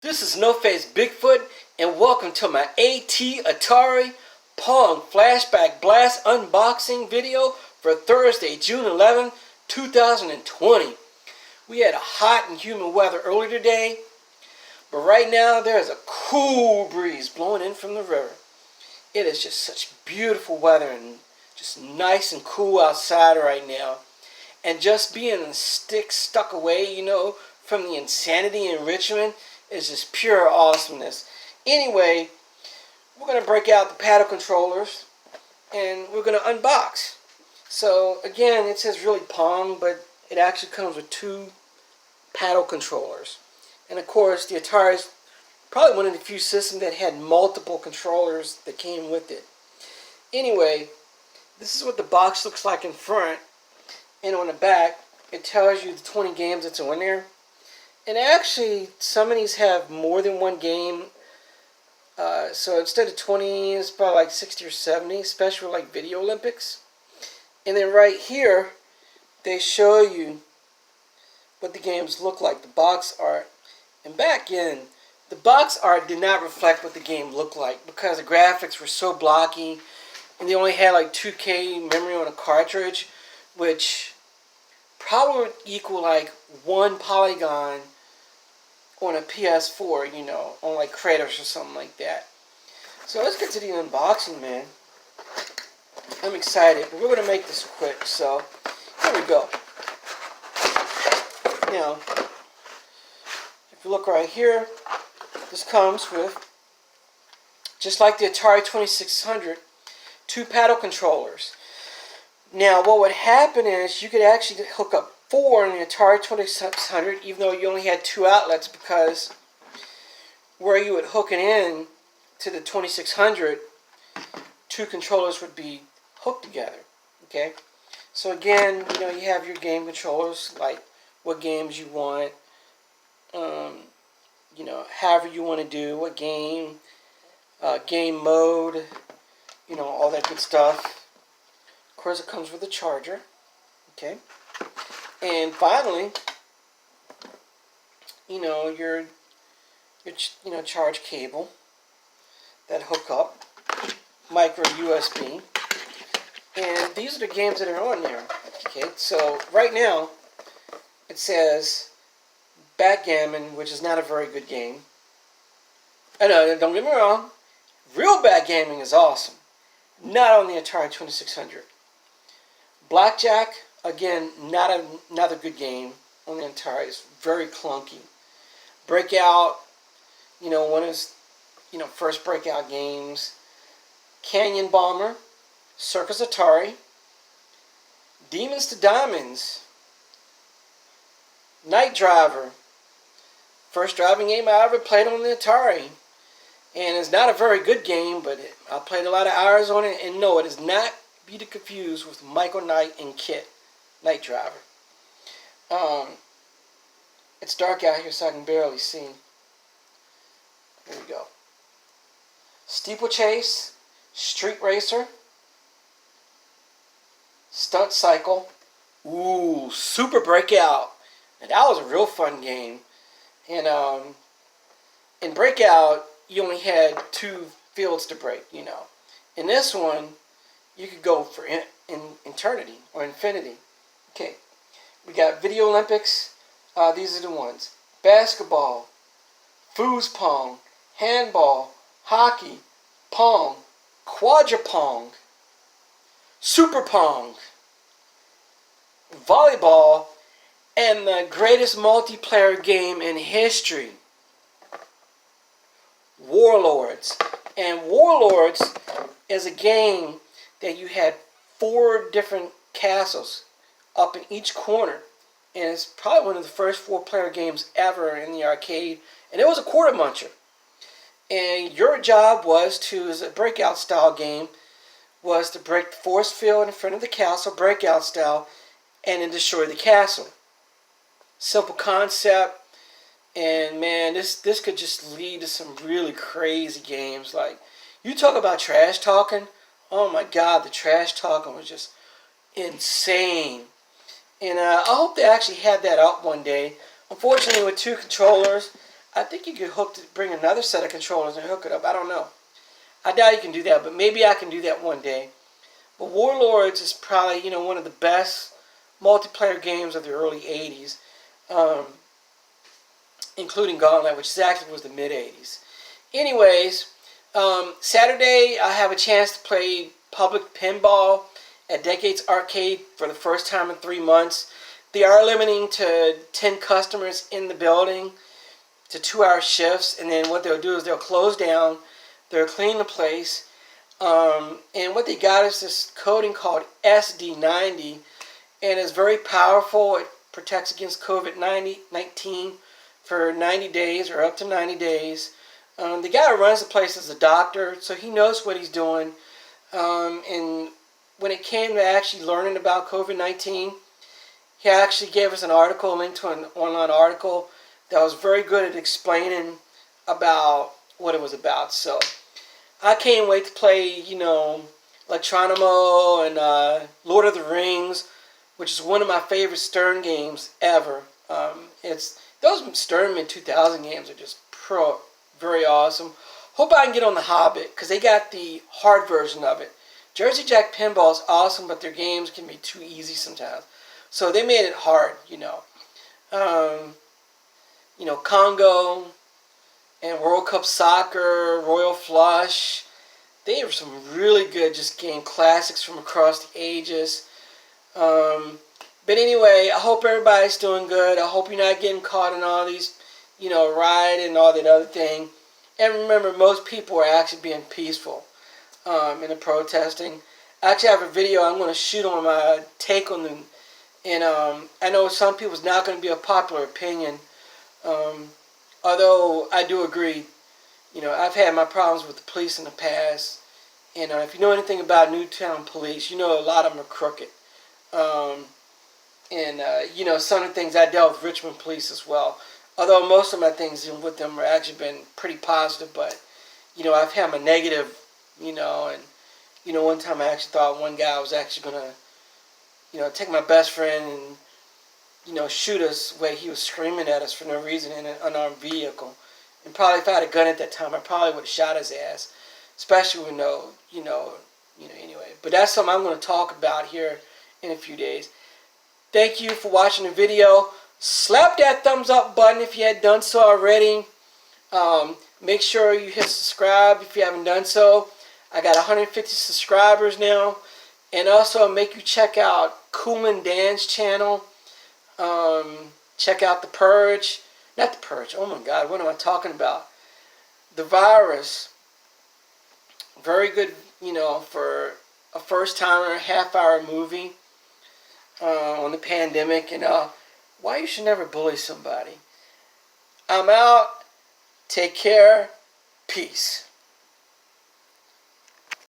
This is No Face Bigfoot, and welcome to my AT Atari Pong Flashback Blast unboxing video for Thursday, June 11, 2020. We had a hot and humid weather earlier today, but right now there is a cool breeze blowing in from the river. It is just such beautiful weather and just nice and cool outside right now. And just being stuck away, from the insanity in Richmond is just pure awesomeness. Anyway, we're going to break out the paddle controllers and we're going to unbox. So again, it says really Pong, but it actually comes with two paddle controllers. And of course, the Atari is probably one of the few systems that had multiple controllers that came with it. Anyway, this is what the box looks like in front. And on the back, it tells you the 20 games that's on there. And actually, some of these have more than one game. So instead of 20, it's probably like 60 or 70, especially with like Video Olympics. And then right here, they show you what the games look like, the box art. And back in, the box art did not reflect what the game looked like because the graphics were so blocky. And they only had like 2K memory on a cartridge, which probably would equal like 1 polygon on a PS4, on like Kratos or something like that. So let's get to the unboxing, man. I'm excited, but we're going to make this quick, so here we go. Now, if you look right here, this comes with, just like the Atari 2600, two paddle controllers. Now, what would happen is you could actually hook up 4 in the Atari 2600, even though you only had 2 outlets, because where you would hook it in to the 2600, 2 controllers would be hooked together. Okay, so again, you have your game controllers, like what games you want, however you want to do, what game, game mode, all that good stuff. Of course, it comes with a charger. Okay. And finally, your charge cable that hook up, micro USB, and these are the games that are on there. Okay, so right now it says Backgammon, which is not a very good game. No, don't get me wrong, real backgammon is awesome. Not on the Atari 2600. Blackjack, again, not a good game on the Atari. It's very clunky. Breakout, one of his, first breakout games. Canyon Bomber, Circus Atari, Demons to Diamonds, Night Driver, first driving game I ever played on the Atari. And it's not a very good game, but I played a lot of hours on it, and no, it is not be to confuse with Michael Knight and Kit, Night Driver. It's dark out here, so I can barely see. Here we go. Steeplechase, Street Racer, Stunt Cycle, ooh, Super Breakout. And that was a real fun game. And in Breakout, you only had 2 fields to break, In this one, you could go for in eternity or infinity. Okay, we got Video Olympics. These are the ones: basketball, foosball, handball, hockey, pong, quadrupong, super pong, volleyball, and the greatest multiplayer game in history, Warlords. And Warlords is a game that you had 4 different castles up in each corner. And it's probably one of the first 4-player games ever in the arcade. And it was a quarter muncher. And your job was to, as a breakout style game, was to break the force field in front of the castle, breakout style, and then destroy the castle. Simple concept. And man, this could just lead to some really crazy games. Like, you talk about trash talking. Oh my God, the trash talking was just insane. And I hope they actually had that up one day. Unfortunately, with 2 controllers, I think you could bring another set of controllers and hook it up. I don't know. I doubt you can do that, but maybe I can do that one day. But Warlords is probably, one of the best multiplayer games of the early 80s, including Gauntlet, which actually was the mid-80s. Anyways, Saturday I have a chance to play public pinball at Decades Arcade for the first time in 3 months. They are limiting to 10 customers in the building to 2-hour shifts, and then what they'll do is they'll close down, they'll clean the place, and what they got is this coating called SD90, and it's very powerful. It protects against COVID-19 for 90 days or up to 90 days. The guy who runs the place is a doctor, so he knows what he's doing. And when it came to actually learning about COVID-19, he actually gave us an article, a link to an online article that was very good at explaining about what it was about. So I can't wait to play, Electronimo and Lord of the Rings, which is one of my favorite Stern games ever. Those Stern mid-2000 games are just very awesome. Hope I can get on the Hobbit, because they got the hard version of it. Jersey Jack Pinball is awesome, but their games can be too easy sometimes. So they made it hard, Congo and World Cup Soccer, Royal Flush. They have some really good game classics from across the ages. But anyway, I hope everybody's doing good. I hope you're not getting caught in all these, riot and all that other thing. And remember, most people are actually being peaceful in the protesting. I actually have a video I'm going to shoot on my take on them. And I know some people's not going to be a popular opinion. Although I do agree, I've had my problems with the police in the past. And if you know anything about Newtown police, a lot of them are crooked. Some of the things I dealt with Richmond police as well. Although most of my things with them have actually been pretty positive. But, I've had my negative, one time I actually thought one guy was actually going to, take my best friend and, shoot us where he was screaming at us for no reason in an unarmed vehicle. And probably if I had a gun at that time, I probably would have shot his ass. Especially with anyway. But that's something I'm going to talk about here in a few days. Thank you for watching the video. Slap that thumbs up button if you had done so already. Make sure you hit subscribe if you haven't done so. I got 150 subscribers now. And also make you check out Coolin' Dan's channel. Check out The Purge. Not The Purge. Oh my God, what am I talking about? The Virus. Very good, for a first-timer, half-hour movie on the pandemic. And why you should never bully somebody. I'm out. Take care. Peace.